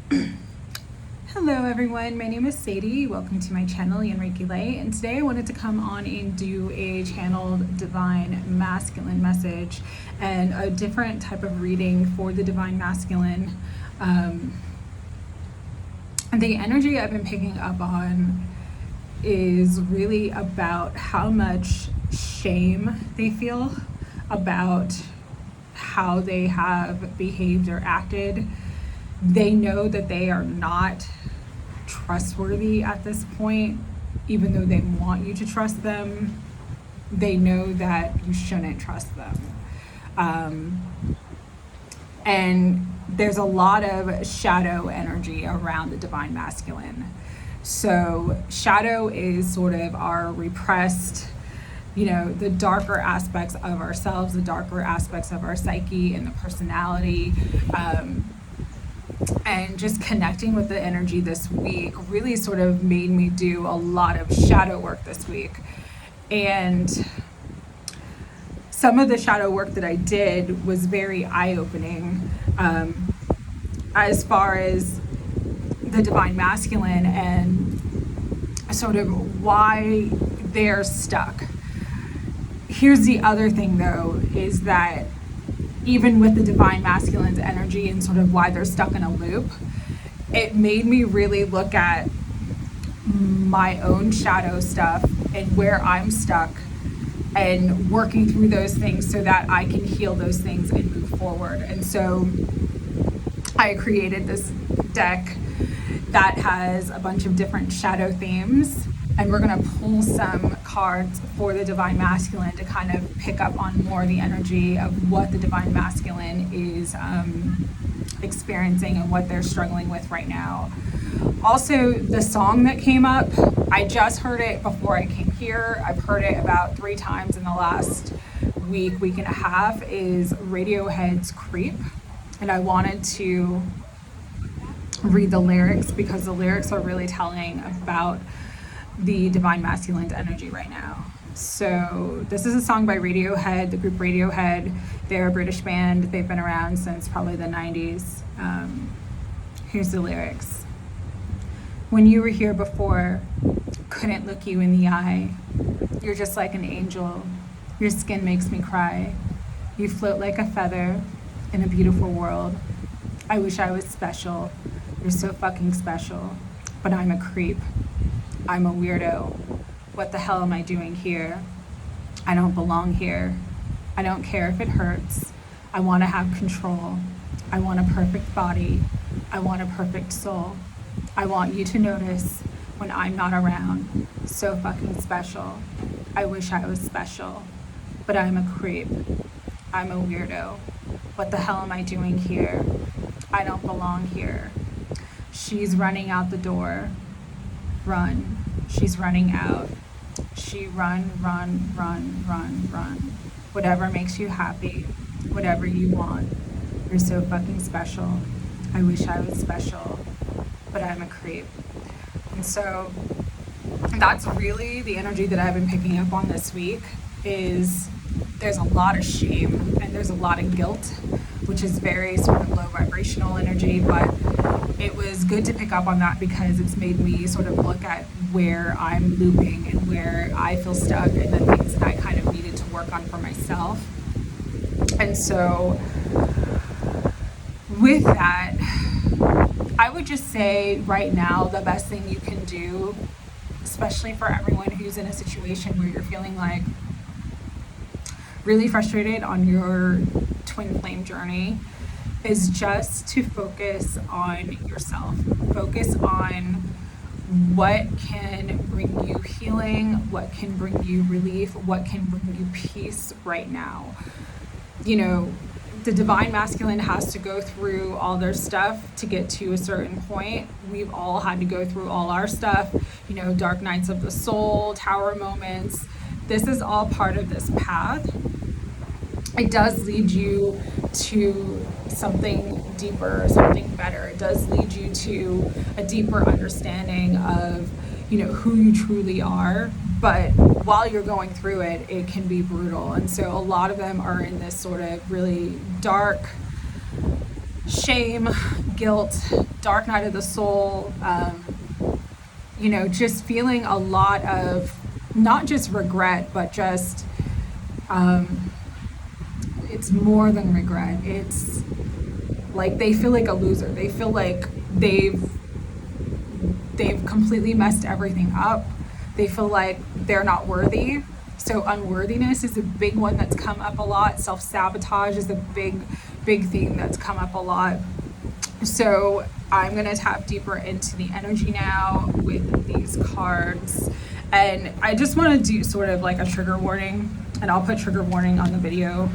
Hello everyone, my name is Sadie. Welcome to my channel, YinReikiLight, and today I wanted to come on and do a channeled divine masculine message and a different type of reading for the divine masculine. The energy I've been picking up on is really about how much shame they feel about how they have behaved or acted. They know that they are not trustworthy at this point, even though they want you to trust them. They know that you shouldn't trust them. And there's a lot of shadow energy around the divine masculine. So shadow is sort of our repressed, the darker aspects of ourselves, the darker aspects of our psyche and the personality. And just connecting with the energy this week really sort of made me do a lot of shadow work this week. And some of the shadow work that I did was very eye-opening as far as the divine masculine and sort of why they're stuck. Here's the other thing though, is that even with the divine masculine's energy and sort of why they're stuck in a loop, it made me really look at my own shadow stuff and where I'm stuck and working through those things so that I can heal those things and move forward. And so I created this deck that has a bunch of different shadow themes, and we're going to pull some cards for the divine masculine to kind of pick up on more the energy of what the divine masculine is experiencing and what they're struggling with right now. Also, the song that came up, I just heard it before I came here. I've heard it about 3 times in the last week and a half, is Radiohead's Creep. And I wanted to read the lyrics because the lyrics are really telling about the divine masculine's energy right now. So this is a song by Radiohead, the group Radiohead. They're a British band. They've been around since probably the 90s. Here's the lyrics. When you were here before, couldn't look you in the eye. You're just like an angel. Your skin makes me cry. You float like a feather in a beautiful world. I wish I was special. You're so fucking special. But I'm a creep. I'm a weirdo. What the hell am I doing here? I don't belong here. I don't care if it hurts. I want to have control. I want a perfect body. I want a perfect soul. I want you to notice when I'm not around. So fucking special. I wish I was special. But I'm a creep. I'm a weirdo. What the hell am I doing here? I don't belong here. She's running out the door. Run. She's running out. She run. Whatever makes you happy, whatever you want. You're so fucking special. I wish I was special, but I'm a creep. And so that's really the energy that I've been picking up on this week. Is there's a lot of shame and there's a lot of guilt, which is very sort of low vibrational energy, but it was good to pick up on that because it's made me sort of look at where I'm looping and where I feel stuck and the things that I kind of needed to work on for myself. And so with that, I would just say right now the best thing you can do, especially for everyone who's in a situation where you're feeling like really frustrated on your twin flame journey, is just to focus on yourself. Focus on what can bring you healing, what can bring you relief, what can bring you peace right now. The divine masculine has to go through all their stuff to get to a certain point. We've all had to go through all our stuff, dark nights of the soul, tower moments. This is all part of this path. It does lead you to something deeper, something better. It does lead you to a deeper understanding of, who you truly are. But while you're going through it, it can be brutal. And so a lot of them are in this sort of really dark shame, guilt, dark night of the soul, you know, just feeling a lot of not just regret, but just it's more than regret. It's like they feel like a loser. They feel like they've completely messed everything up. They feel like they're not worthy. So unworthiness is a big one that's come up a lot. Self-sabotage is a big theme that's come up a lot. So I'm going to tap deeper into the energy now with these cards. And I just want to do sort of like a trigger warning, and I'll put trigger warning on the video.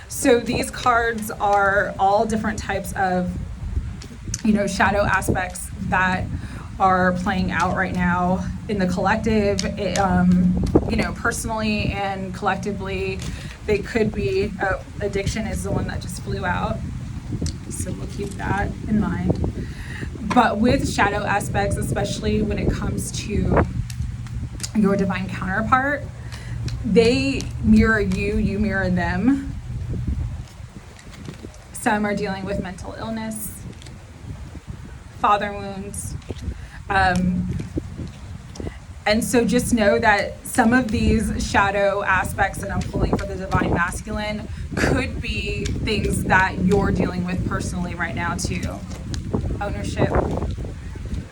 So these cards are all different types of, you know, shadow aspects that are playing out right now in the collective, you know, personally and collectively. They could be, addiction is the one that just flew out. So we'll keep that in mind. But with shadow aspects, especially when it comes to your divine counterpart, they mirror you, you mirror them. Some are dealing with mental illness, father wounds. And so just know that some of these shadow aspects that I'm pulling for the divine masculine could be things that you're dealing with personally right now too. Ownership.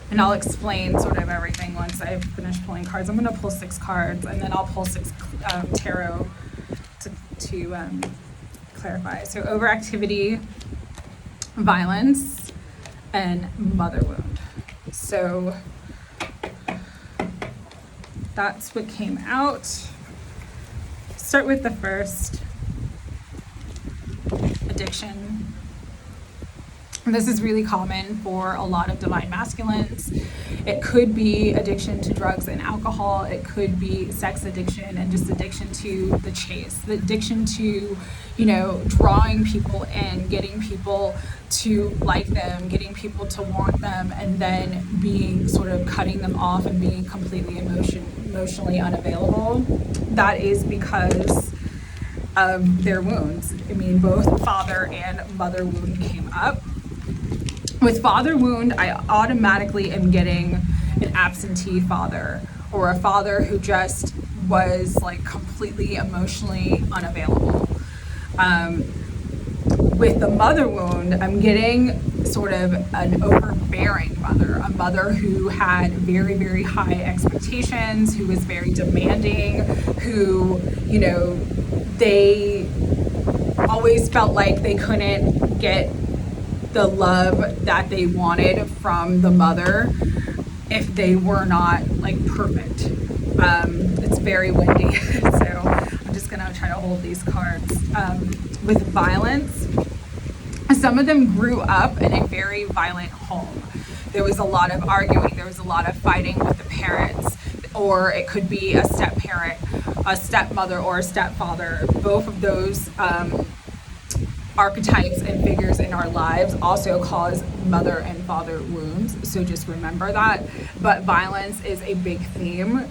And I'll explain sort of everything once I've finished pulling cards. I'm going to pull 6 cards, and then I'll pull 6 tarot to clarify. So overactivity, violence, and mother wound. So that's what came out. Start with the first, addiction. And this is really common for a lot of divine masculines. It could be addiction to drugs and alcohol. It could be sex addiction and just addiction to the chase. The addiction to, you know, drawing people in, getting people to like them, getting people to want them, and then being sort of cutting them off and being completely emotionally unavailable. That is because of their wounds. I mean, both father and mother wound came up. With father wound, I automatically am getting an absentee father, or a father who just was like completely emotionally unavailable. With the mother wound, I'm getting sort of an overbearing mother, a mother who had very high expectations, who was very demanding, who, you know, they always felt like they couldn't get the love that they wanted from the mother if they were not like perfect. It's very windy, so I'm just gonna try to hold these cards. With violence, some of them grew up in a very violent home. There was a lot of arguing, there was a lot of fighting with the parents, or it could be a step parent, a stepmother, or a stepfather. Both of those archetypes and figures in our lives also cause mother and father wounds, so just remember that. But violence is a big theme.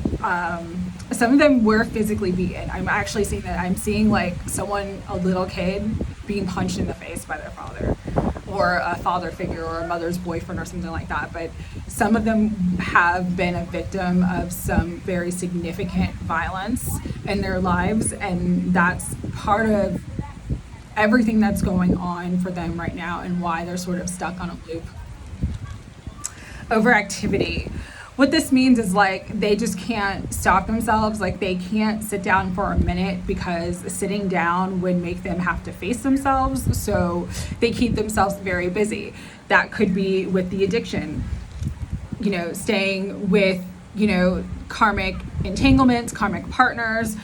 Some of them were physically beaten. I'm actually seeing that. I'm seeing like someone, a little kid, being punched in the face by their father, or a father figure, or a mother's boyfriend, or something like that. But some of them have been a victim of some very significant violence in their lives, and that's part of everything that's going on for them right now and why they're sort of stuck on a loop. Overactivity. What this means is like they just can't stop themselves, like they can't sit down for a minute because sitting down would make them have to face themselves, so they keep themselves very busy. That could be with the addiction, you know, staying with, you know, karmic entanglements, karmic partners,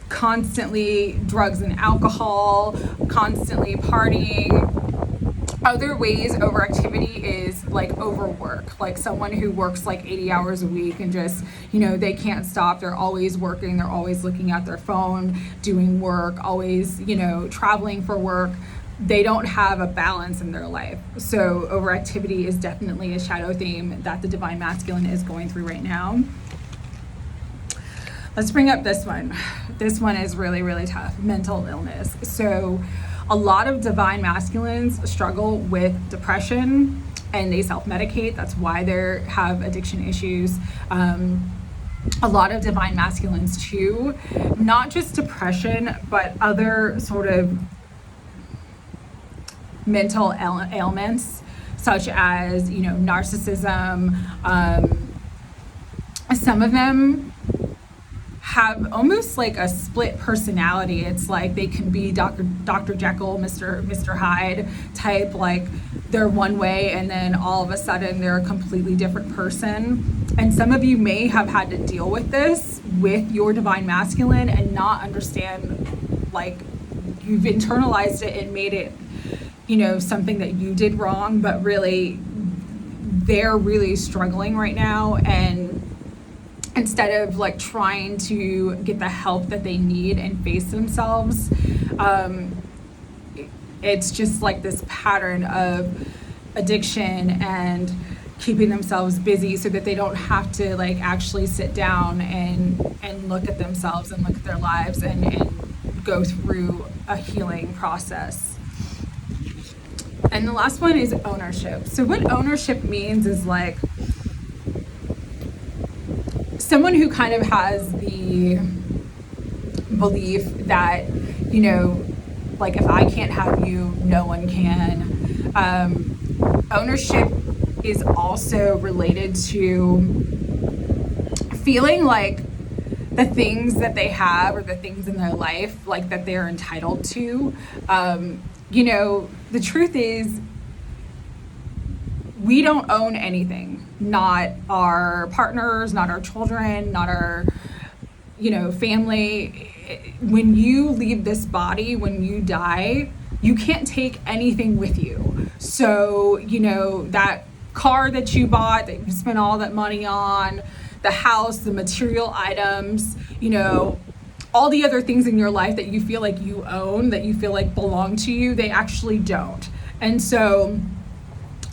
constantly drugs and alcohol, constantly partying. Other ways overactivity is like overwork, like someone who works like 80 hours a week and just, you know, they can't stop. They're always working. They're always looking at their phone, doing work, always, you know, traveling for work. They don't have a balance in their life. So overactivity is definitely a shadow theme that the divine masculine is going through right now. Let's bring up this one. This one is really tough. Mental illness. So A lot of divine masculines struggle with depression and they self-medicate. That's why they have addiction issues. A lot of divine masculines too, not just depression, but other sort of mental ailments, such as, you know, narcissism. Some of them have almost like a split personality. It's like they can be Dr. Jekyll, Mr. Hyde type, like they're one way and then all of a sudden they're a completely different person. And some of you may have had to deal with this with your divine masculine and not understand, like you've internalized it and made it, you know, something that you did wrong, but really they're really struggling right now. And instead of like trying to get the help that they need and face themselves, it's just like this pattern of addiction and keeping themselves busy so that they don't have to like actually sit down and look at themselves and look at their lives and go through a healing process. And the last one is ownership. So what ownership means is like someone who kind of has the belief that, you know, like if I can't have you, no one can. Ownership is also related to feeling like the things that they have or the things in their life, like that they're entitled to. You know, the truth is we don't own anything, not our partners, not our children, not our, you know, family. When you leave this body, when you die, you can't take anything with you. So, you know, that car that you bought, that you spent all that money on, the house, the material items, you know, all the other things in your life that you feel like you own, that you feel like belong to you, they actually don't. And so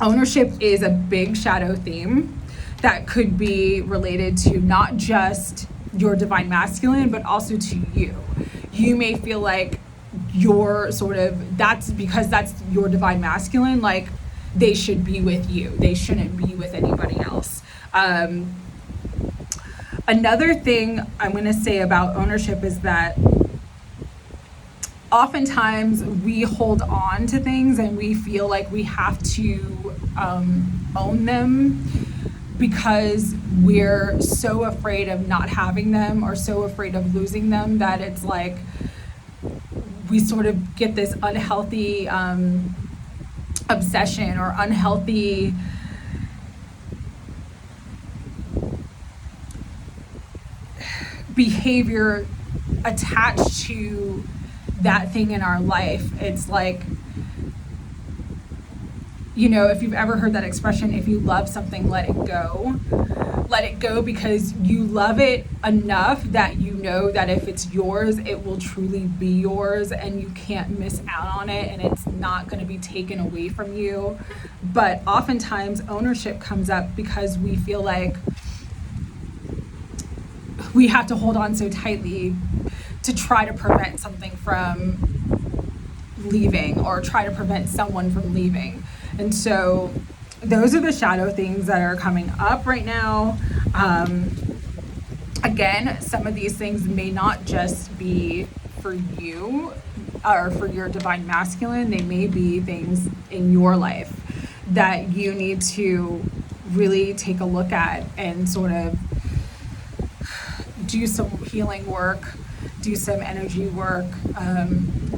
ownership is a big shadow theme that could be related to not just your divine masculine, but also to you. You may feel like you're sort of, that's because that's your divine masculine, like they should be with you. They shouldn't be with anybody else. Another thing I'm going to say about ownership is that oftentimes we hold on to things and we feel like we have to own them because we're so afraid of not having them or so afraid of losing them that it's like we sort of get this unhealthy obsession or unhealthy behavior attached to that thing in our life. It's like, you know, if you've ever heard that expression, if you love something, let it go. Let it go because you love it enough that you know that if it's yours, it will truly be yours and you can't miss out on it and it's not going to be taken away from you. But oftentimes ownership comes up because we feel like we have to hold on so tightly to try to prevent something from leaving or try to prevent someone from leaving. And so those are the shadow things that are coming up right now. Again, some of these things may not just be for you or for your divine masculine. They may be things in your life that you need to really take a look at and sort of do some healing work, do some energy work,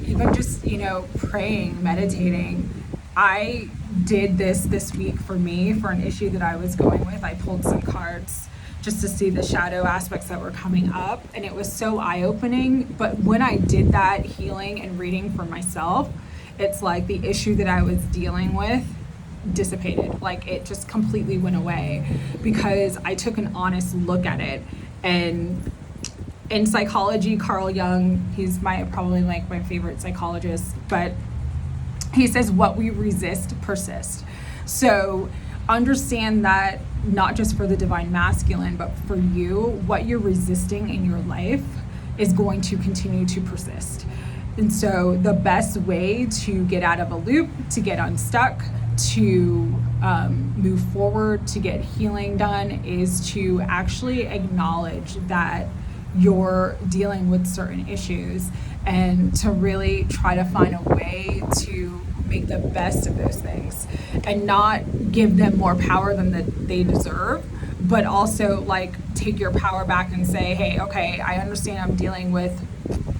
even just, you know, praying, meditating. I did this week for me, for an issue that I was going with. I pulled some cards just to see the shadow aspects that were coming up, and it was so eye-opening. But when I did that healing and reading for myself, it's like the issue that I was dealing with dissipated. Like it just completely went away because I took an honest look at it. And in psychology, Carl Jung, he's probably like my favorite psychologist, but he says what we resist persists. So understand that not just for the divine masculine, but for you, what you're resisting in your life is going to continue to persist. And so the best way to get out of a loop, to get unstuck, to move forward, to get healing done, is to actually acknowledge that you're dealing with certain issues, and to really try to find a way to make the best of those things and not give them more power than that they deserve, but also like take your power back and say, hey, okay, I understand I'm dealing with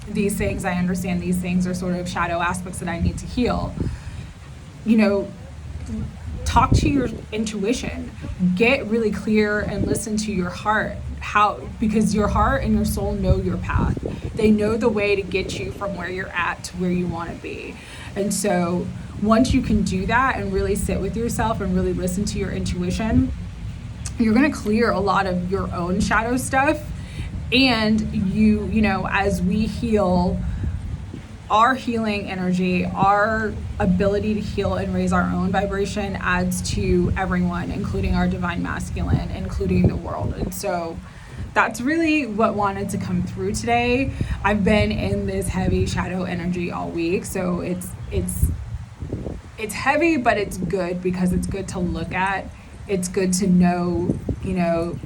these things. I understand these things are sort of shadow aspects that I need to heal. You know, talk to your intuition, get really clear and listen to your heart. Because your heart and your soul know your path. They know the way to get you from where you're at to where you want to be. And so once you can do that and really sit with yourself and really listen to your intuition, you're going to clear a lot of your own shadow stuff. And you know, as we heal, our healing energy, our ability to heal and raise our own vibration adds to everyone, including our divine masculine, including the world. And so that's really what wanted to come through today. I've been in this heavy shadow energy all week, so it's heavy, but it's good because it's good to look at. It's good to know, you know,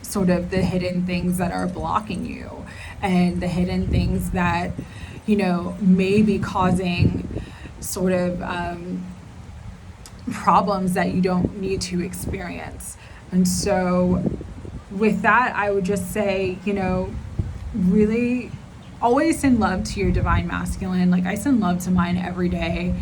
sort of the hidden things that are blocking you, and the hidden things that, you know, may be causing sort of problems that you don't need to experience. And so with that, I would just say, you know, really always send love to your divine masculine. Like, I send love to mine every day,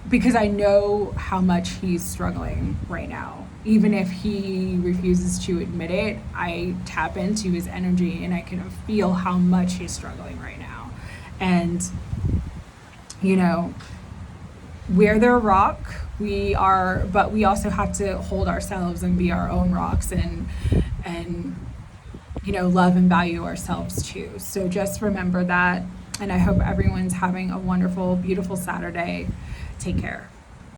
because I know how much he's struggling right now. Even if he refuses to admit it, I tap into his energy and I can feel how much he's struggling right now. And, you know, we're their rock. We are, but we also have to hold ourselves and be our own rocks, and you know, love and value ourselves too. So just remember that, and I hope everyone's having a wonderful, beautiful Saturday. Take care.